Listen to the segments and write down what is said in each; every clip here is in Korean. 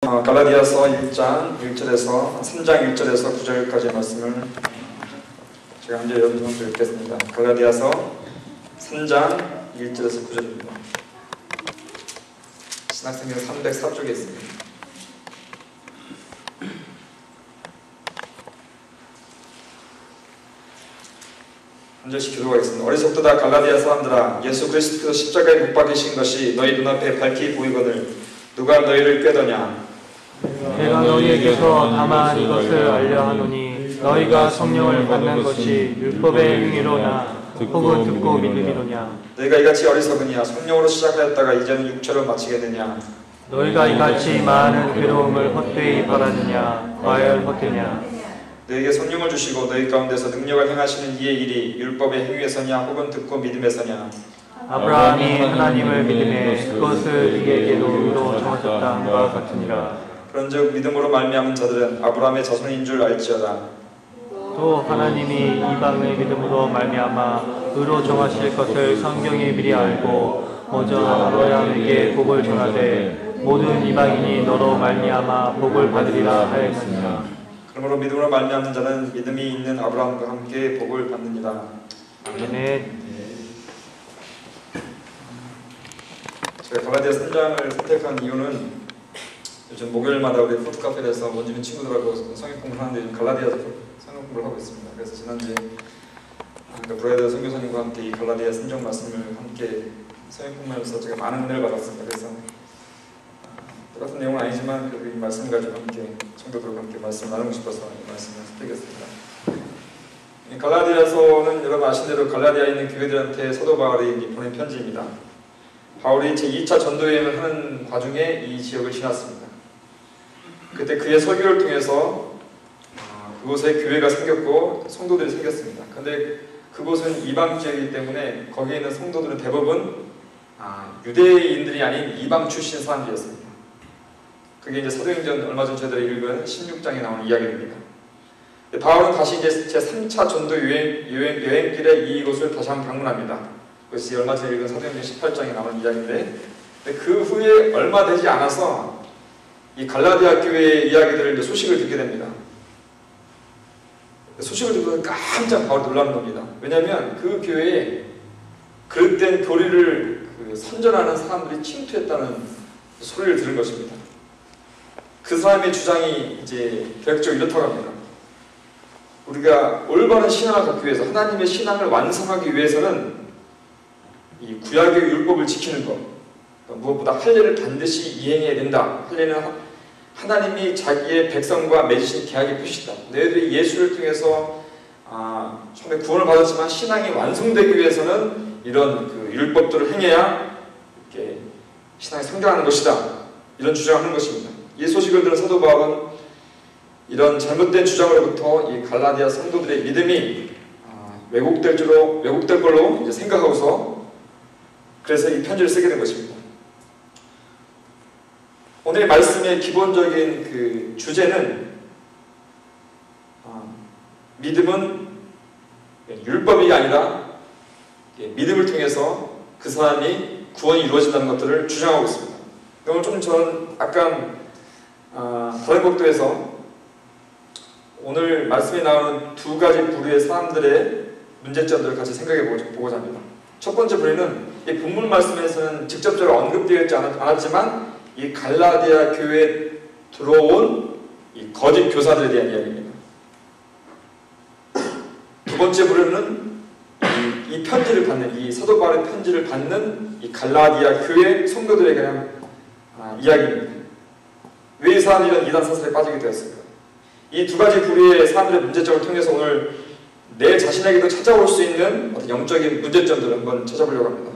갈라디아서 1장 1절에서 3장 1절에서 9절까지의 말씀을 제가 한 절 여러분께 읽겠습니다. 갈라디아서 3장 1절에서 9절입니다. 신학생명 304쪽에 있습니다. 한 절씩 기도하겠습니다. 어리석도다 갈라디아 사람들아, 예수 그리스도께서 십자가에 못 박히신 것이 너희 눈앞에 밝히 보이거늘 누가 너희를 꾀더냐? 내가 너희에게서 다만 이것을 알려 하노니 너희가 성령을 받는 것이 율법의 행위로나 혹은 듣고 믿음이로냐? 너희가 이같이 어리석으냐? 성령으로 시작하였다가 이제는 육체로 마치겠느냐? 너희가 이같이 많은 괴로움을 헛되이 바라느냐? 과연 헛되냐? 너희에게 성령을 주시고 너희 가운데서 능력을 행하시는 이의 일이 율법의 행위에서냐 혹은 듣고 믿음에서냐? 아브라함이 하나님을 믿음에 그것을 이에게도 의로 정하셨다 함과 같으니라. 그런즉 믿음으로 말미암은 자들은 아브라함의 자손인 줄 알지어다. 또 하나님이 이방의 믿음으로 말미암아 의로 정하실 것을 성경이 미리 알고 먼저 아브라함에게 복을 전하되 모든 이방인이 너로 말미암아 복을 받으리라 하였으니라. 그러므로 믿음으로 말미암는 자는 믿음이 있는 아브라함과 함께 복을 받느니라. 아멘. 제가 갈라디아 3장을 선택한 이유는 요즘 목요일마다 우리 포트카페에서 원주민 친구들하고 성경 공부를 하는데 요즘 갈라디아 성경 공부를 하고 있습니다. 그래서 지난주에 브라이더 선교사님과 함께 이 갈라디아 3장 말씀을 함께 성경 공부하면서 제가 많은 은혜를 받았습니다. 그래서 똑같은 내용은 아니지만 이 말씀을 가지고 함께 성도들과 함께 말씀을 나누고 싶어서 이 말씀을 선택했습니다. 이 갈라디아서는 여러분 아신 대로 갈라디아에 있는 교회들한테 사도 바울이 보낸 편지입니다. 바울이 제2차 전도여행을 하는 과중에 이 지역을 지났습니다. 그때 그의 설교를 통해서 그곳에 교회가 생겼고 성도들이 생겼습니다. 그런데 그곳은 이방 지역이기 때문에 거기에 있는 성도들은 대부분 유대인들이 아닌 이방 출신 사람들이었습니다. 그게 이제 사도행전 얼마 전 저희들이 읽은 16장에 나오는 이야기입니다. 바울은 다시 이제 제3차 전도 여행길에 이곳을 다시 한번 방문합니다. 그것이 얼마 전에 읽은 사도행전 18장에 나오는 이야기인데, 그 후에 얼마 되지 않아서 이 갈라디아 교회의 이야기들을 소식을 듣게 됩니다. 소식을 듣고 깜짝 바울이 놀라는 겁니다. 왜냐하면 그 교회에 그릇된 교리를 선전하는 사람들이 침투했다는 소리를 들은 것입니다. 그 사람의 주장이 이제 대략적으로 이렇다고 합니다. 우리가 올바른 신앙을 갖기 위해서, 하나님의 신앙을 완성하기 위해서는 이 구약의 율법을 지키는 것, 무엇보다 할례를 반드시 이행해야 된다. 할례는 하나님이 자기의 백성과 맺으신 계약의 표시다. 너희들이 예수를 통해서 처음에 구원을 받았지만 신앙이 완성되기 위해서는 이런 율법들을 행해야 이렇게 신앙이 성장하는 것이다. 이런 주장을 하는 것입니다. 이 소식을 들은 사도 바울은 이런 잘못된 주장으로부터 이 갈라디아 성도들의 믿음이 왜곡될 걸로 이제 생각하고서 그래서 이 편지를 쓰게 된 것입니다. 오늘의 말씀의 기본적인 주제는 믿음은 율법이 아니라 믿음을 통해서 그 사람이 구원이 이루어진다는 것들을 주장하고 있습니다. 오늘 좀 저는 약간 다른角度에서 오늘 말씀에 나오는 두 가지 부류의 사람들의 문제점들을 같이 생각해 보고자 합니다. 첫 번째 부류는 이 본문 말씀에서는 직접적으로 언급되어 있지 않았지만 이 갈라디아 교회에 들어온 이 거짓 교사들에 대한 이야기입니다. 두 번째 부류는 이 편지를 받는, 이 사도 바울의 편지를 받는 이 갈라디아 교회 성도들에 대한 이야기입니다. 왜 이 사람들이 이런 이단 사슬에 빠지게 되었을까? 이 두 가지 부류의 사람들의 문제점을 통해서 오늘 내 자신에게도 찾아올 수 있는 어떤 영적인 문제점들을 한번 찾아보려고 합니다.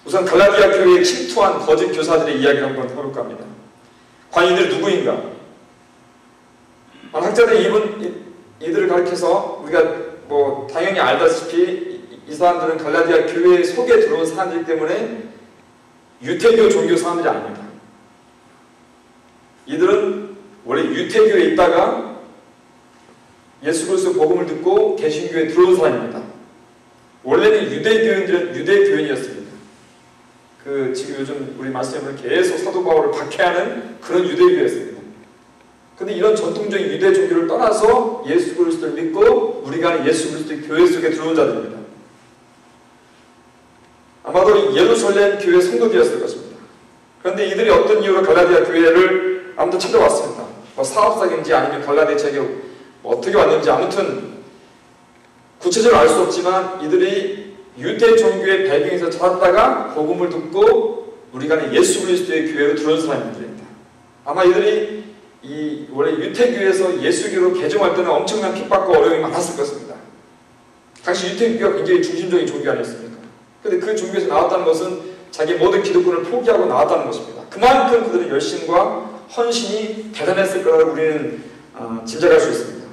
우선 갈라디아 교회에 침투한 거짓 교사들의 이야기를 한번 해볼까 합니다. 과연 이들이 누구인가? 학자들이 이들을 가리켜서 우리가 당연히 알다시피 이 사람들은 갈라디아 교회 속에 들어온 사람들이기 때문에 유태교 종교 사람들이 아닙니다. 이들은 원래 유태교에 있다가 예수 그리스도 복음을 듣고 개신교에 들어온 사람입니다. 원래는 유대교인이었습니다. 지금 요즘 우리 말씀에 보면 계속 사도 바울을 박해하는 그런 유대교였습니다. 근데 이런 전통적인 유대 종교를 떠나서 예수 그리스도를 믿고 우리가 예수 그리스도의 교회 속에 들어온 자들입니다. 아마도 예루살렘 교회 성도들이었을 것입니다. 그런데 이들이 어떤 이유로 갈라디아 교회를 아무튼 찾아왔습니다. 사업상인지 아니면 갈라디아 지역에 어떻게 왔는지 아무튼 구체적으로 알 수 없지만 이들이 유대 종교의 배경에서 자랐다가 복음을 듣고 우리가 예수 그리스도의 교회로 들어온 사람들입니다. 아마 이들이 원래 유태교에서 예수교로 개종할 때는 엄청난 핍박과 어려움이 많았을 것입니다. 당시 유태교가 굉장히 중심적인 종교 아니었습니까? 그런데 그 종교에서 나왔다는 것은 자기의 모든 기득권을 포기하고 나왔다는 것입니다. 그만큼 그들의 열심과 헌신이 대단했을 거라고 우리는 짐작할 수 있습니다.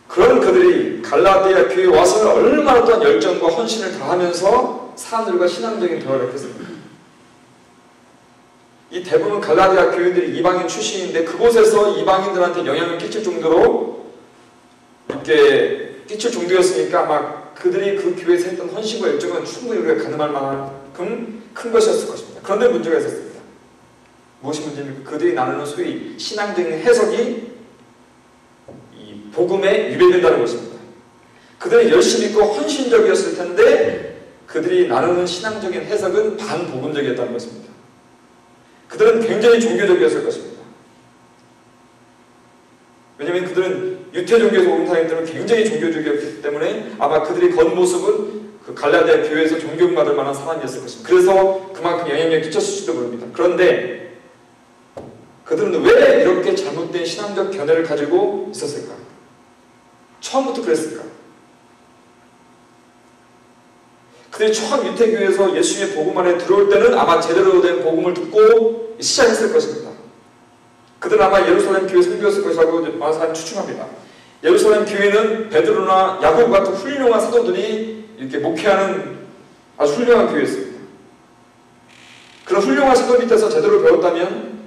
그런 그들이 갈라디아 교회에 와서 얼마나 또한 열정과 헌신을 다하면서 사람들과 신앙적인 대화를 했습니까? 이 대부분 갈라디아 교인들이 이방인 출신인데 그곳에서 이방인들한테 영향을 끼칠 정도로 이렇게 끼칠 정도였으니까 아마 그들이 그 교회에서 했던 헌신과 열정은 충분히 우리가 가늠할 만큼 큰 것이었을 것입니다. 그런데 문제가 있었습니다. 무엇이 문제입니까? 그들이 나누는 소위 신앙적인 해석이 이 복음에 위배된다는 것입니다. 그들이 열심히 있고 헌신적이었을 텐데 그들이 나누는 신앙적인 해석은 반복음적이었다는 것입니다. 그들은 굉장히 종교적이었을 것입니다. 왜냐하면 그들은 유태 종교에서 온 사람들은 굉장히 종교적이었기 때문에 아마 그들의 겉모습은 그 갈라디아 교회에서 존경받을 만한 사람이었을 것입니다. 그래서 그만큼 영향력이 끼쳤을지도 모릅니다. 그런데 그들은 왜 이렇게 잘못된 신앙적 견해를 가지고 있었을까? 처음부터 그랬을까? 그들이 처음 유태교에서 예수의 복음 안에 들어올 때는 아마 제대로 된 복음을 듣고 시작했을 것입니다. 그들은 아마 예루살렘 교회 선교였을 것이라고 많은 사람이 추측합니다. 예루살렘 교회는 베드로나 야고보 같은 훌륭한 사도들이 이렇게 목회하는 아주 훌륭한 교회였습니다. 그런 훌륭한 사도 밑에서 제대로 배웠다면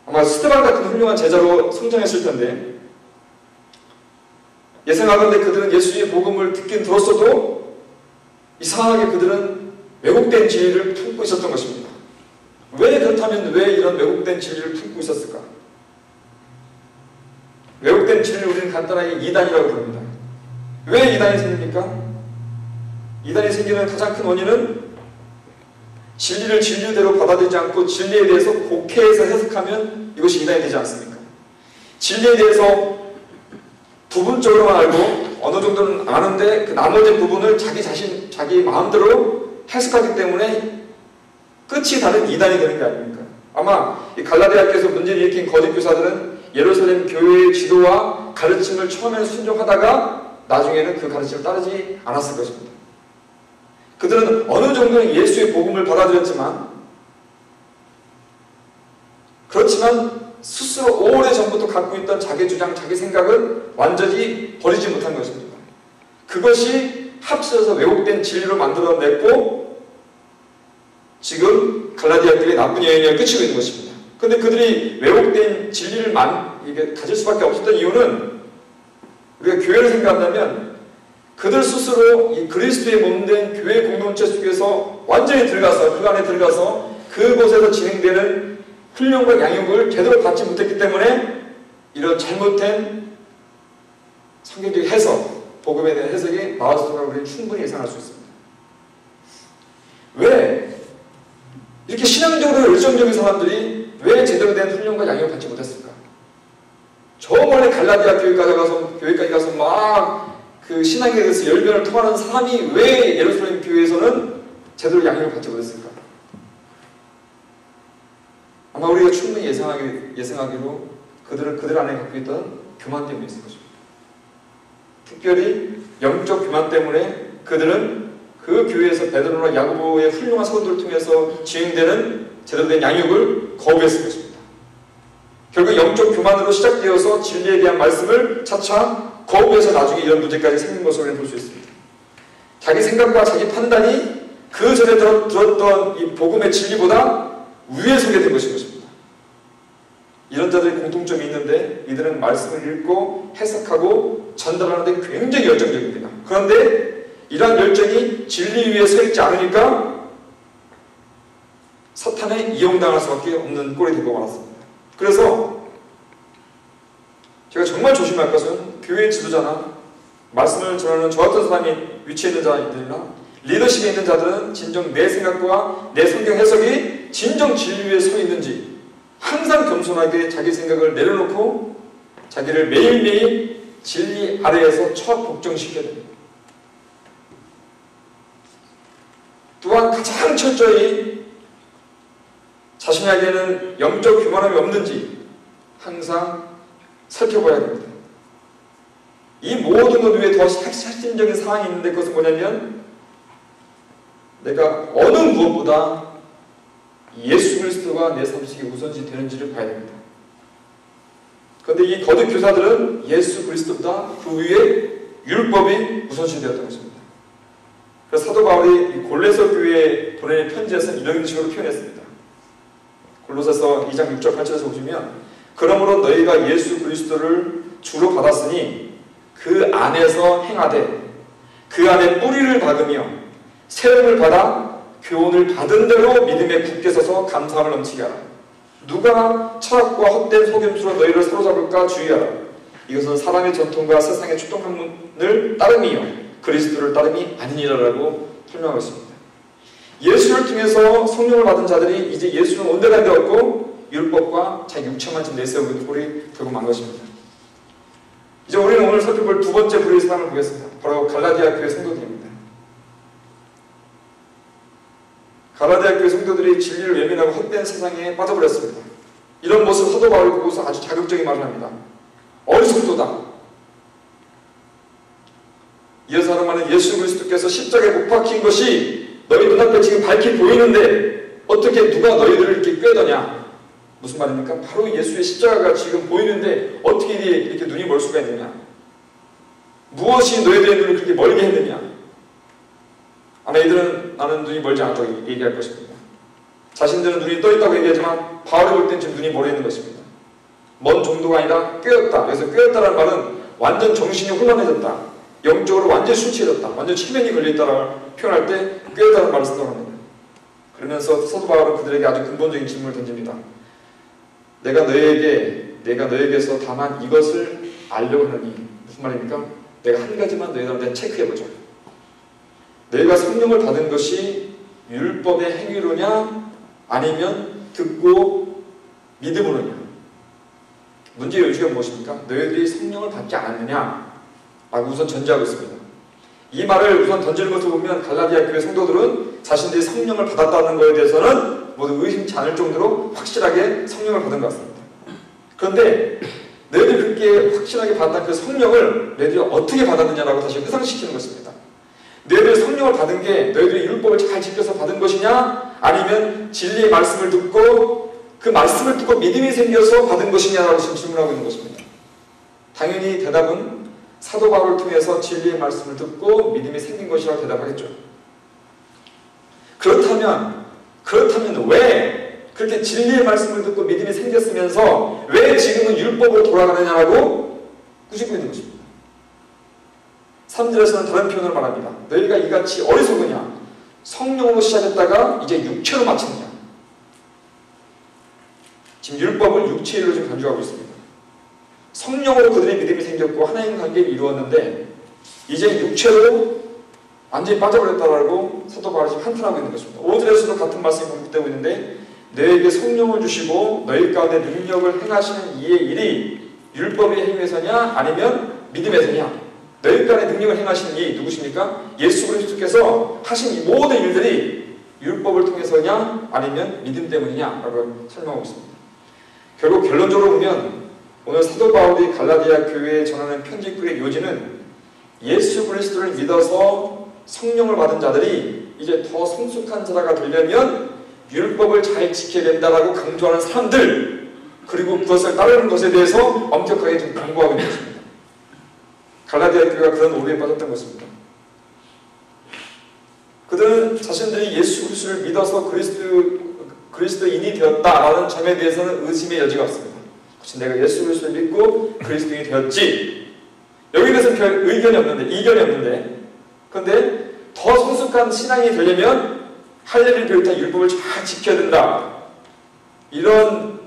아마 스데반 같은 훌륭한 제자로 성장했을 텐데 예상하건대 그들은 예수의 복음을 듣긴 들었어도 이상하게 그들은 왜곡된 진리를 품고 있었던 것입니다. 왜 그렇다면 왜 이런 왜곡된 진리를 품고 있었을까? 왜곡된 진리를 우리는 간단하게 이단이라고 부릅니다. 왜 이단이 생깁니까? 이단이 생기는 가장 큰 원인은 진리를 진리대로 받아들이지 않고 진리에 대해서 곡해해서 해석하면 이것이 이단이 되지 않습니까? 진리에 대해서 부분적으로만 알고 어느 정도는 아는데 그 나머지 부분을 자기 마음대로 해석하기 때문에 끝이 다른 이단이 되는 게 아닙니까? 아마 이 갈라디아 교회에서 문제를 일으킨 거짓 교사들은 예루살렘 교회의 지도와 가르침을 처음에는 순종하다가 나중에는 그 가르침을 따르지 않았을 것입니다. 그들은 어느 정도는 예수의 복음을 받아들였지만 그렇지만 스스로 오래전부터 갖고 있던 자기 주장, 자기 생각을 완전히 버리지 못한 것입니다. 그것이 합쳐져서 왜곡된 진리로 만들어냈고 지금 갈라디아 교회의 나쁜 영향을 끼치고 있는 것입니다. 그런데 그들이 왜곡된 진리를 이게 가질 수밖에 없었던 이유는 우리가 교회를 생각한다면 그들 스스로 이 그리스도의 몸된 교회 공동체 속에서 완전히 들어가서 그 안에 들어가서 그곳에서 진행되는 훈련과 양육을 제대로 받지 못했기 때문에 이런 잘못된 성경적 해석, 복음에 대한 해석이 나왔을 거라고 우리는 충분히 예상할 수 있습니다. 왜? 이렇게 신앙적으로 열정적인 사람들이 왜 제대로 된 훈련과 양육을 받지 못했을까? 저 멀리 갈라디아 교회까지 가서 막 그 신앙에 대해서 열변을 토하는 사람이 왜 예루살렘 교회에서는 제대로 양육을 받지 못했을까? 아마 우리가 충분히 예상하기로 그들 안에 갖고 있던 교만 때문에 있을 것입니다. 특별히 영적 교만 때문에 그들은 그 교회에서 베드로나 야고보의 훌륭한 사도들을 통해서 진행되는 제대로 된 양육을 거부했을 것입니다. 결국 영적 교만으로 시작되어서 진리에 대한 말씀을 차차 거부해서 나중에 이런 문제까지 생긴 것으로 볼 수 있습니다. 자기 생각과 자기 판단이 그 전에 들었던 이 복음의 진리보다 위에 서게 된 것입니다. 이런 자들의 공통점이 있는데 이들은 말씀을 읽고 해석하고 전달하는 데 굉장히 열정적입니다. 그런데 이러한 열정이 진리 위에 서 있지 않으니까 사탄에 이용당할 수밖에 없는 꼴이 되고 말았습니다. 그래서 제가 정말 조심할 것은 교회 지도자나 말씀을 전하는 저 같은 사람이 위치해 있는 자들이나 리더십에 있는 자들은 진정 내 생각과 내 성경 해석이 진정 진리 위에 서 있는지 항상 겸손하게 자기 생각을 내려놓고 자기를 매일매일 진리 아래에서 처 복종시켜야 됩니다. 또한 가장 철저히 자신에게는 영적 교만함이 없는지 항상 살펴봐야 됩니다. 이 모든 것 위에 더 핵심적인 사항이 있는데 그것은 뭐냐면 내가 어느 무엇보다 예수 그리스도가 내 삶 속에 우선시 되는지를 봐야 됩니다. 그런데 이 거듭 교사들은 예수 그리스도보다 그 위에 율법이 우선시 되었던 것입니다. 그래서 사도 바울이 골로새 교회에 보내는 편지에서 이런 식으로 표현했습니다. 골로새서 2장 6절 8절에서 보시면 그러므로 너희가 예수 그리스도를 주로 받았으니 그 안에서 행하되 그 안에 뿌리를 박으며 세움을 받아 교훈을 받은 대로 믿음에 굳게 서서 감사함을 넘치게 하라. 누가 철학과 헛된 속임수로 너희를 사로잡을까 주의하라. 이것은 사람의 전통과 세상의 추동학문을 따름이요 그리스도를 따름이 아니니라라고 설명하고 있습니다. 예수를 통해서 성령을 받은 자들이 이제 예수는 온데간데 없고 율법과 자기 육체만 지금 내세우고 있는 꼴이 되고 만 것입니다. 이제 우리는 오늘 살펴볼 두 번째 부류의 사람을 보겠습니다. 바로 갈라디아 교회 성도들입니다. 갈라디아 교회 성도들이 진리를 외면하고 헛된 세상에 빠져버렸습니다. 이런 모습 사도 바울이 보고서 아주 자극적인 말을 합니다. 어리석도다. 이어서 하는 말은 예수 그리스도께서 십자가에 못 박힌 것이 너희 눈앞에 지금 밝히 보이는데 어떻게 누가 너희들을 이렇게 꾀더냐. 무슨 말입니까? 바로 예수의 십자가가 지금 보이는데 어떻게 이렇게 눈이 멀 수가 있느냐. 무엇이 너희들의 눈을 그렇게 멀게 했느냐. 아마 이들은 나는 눈이 멀지 않다고 얘기할 것입니다. 자신들은 눈이 떠있다고 얘기하지만 바울이 볼 땐 지금 눈이 멀어 있는 것입니다. 먼 정도가 아니라 꿰었다. 그래서 꿰었다는 말은 완전 정신이 혼란해졌다. 영적으로 완전 순치해졌다. 완전 치명이 걸려있다라고 표현할 때 꿰었다는 말을 쓴다고 합니다. 그러면서 사도 바울은 그들에게 아주 근본적인 질문을 던집니다. 내가 너에게서 다만 이것을 알려고 하니 무슨 말입니까? 내가 한 가지만 너희들한테 체크해보자. 너희가 성령을 받은 것이 율법의 행위로냐 아니면 듣고 믿음으로냐. 문제의 요지가 무엇입니까? 너희들이 성령을 받지 않았느냐 라고 우선 전제하고 있습니다. 이 말을 우선 던지는 것을 보면 갈라디아 교회 성도들은 자신들이 성령을 받았다는 것에 대해서는 모두 의심치 않을 정도로 확실하게 성령을 받은 것 같습니다. 그런데 너희들이 그렇게 확실하게 받았던 그 성령을 너희들이 어떻게 받았느냐라고 다시 회상시키는 것입니다. 너희들이 성령을 받은 게 너희들이 율법을 잘 지켜서 받은 것이냐 아니면 진리의 말씀을 듣고 그 말씀을 듣고 믿음이 생겨서 받은 것이냐라고 지금 질문하고 있는 것입니다. 당연히 대답은 사도 바울을 통해서 진리의 말씀을 듣고 믿음이 생긴 것이라고 대답하겠죠. 그렇다면 왜 그렇게 진리의 말씀을 듣고 믿음이 생겼으면서 왜 지금은 율법으로 돌아가느냐라고 꾸짖고 있는 것입니다. 3절에서는 다른 표현을 말합니다. 너희가 이같이 어리석으냐 성령으로 시작했다가 이제 육체로 마치느냐. 지금 율법을 육체로 지금 간주하고 있습니다. 성령으로 그들의 믿음이 생겼고 하나님 관계를 이루었는데 이제 육체로 완전히 빠져버렸다라고 사도 바울이 지금 한탄하고 있는 것입니다. 5절에서도 같은 말씀이 반복되고 있는데 너에게 성령을 주시고 너희 가운데 능력을 행하시는 이의 일이 율법의 행위에서냐 아니면 믿음에서냐. 너희 가운데 능력을 행하시는 이 누구십니까? 예수 그리스도께서 하신 이 모든 일들이 율법을 통해서냐 아니면 믿음 때문이냐 라고 설명하고 있습니다. 결국 결론적으로 보면 오늘 사도 바울이 갈라디아 교회에 전하는 편지글의 요지는 예수 그리스도를 믿어서 성령을 받은 자들이 이제 더 성숙한 자가 되려면 율법을 잘 지켜야 된다라고 강조하는 사람들 그리고 그것을 따르는 것에 대해서 엄격하게 좀 강구하고 있는 것입니다. 갈라디아 교회가 그런 오류에 빠졌던 것입니다. 그들은 자신들이 예수 그리스도를 믿어서 그리스도인이 되었다라는 점에 대해서는 의심의 여지가 없습니다. 혹시 내가 예수 그리스도를 믿고 그리스도인이 되었지? 여기에 대해서는 별 의견이 없는데, 이견이 없는데, 그런데 더 성숙한 신앙이 되려면 할례를 비롯한 율법을 잘 지켜야 된다. 이런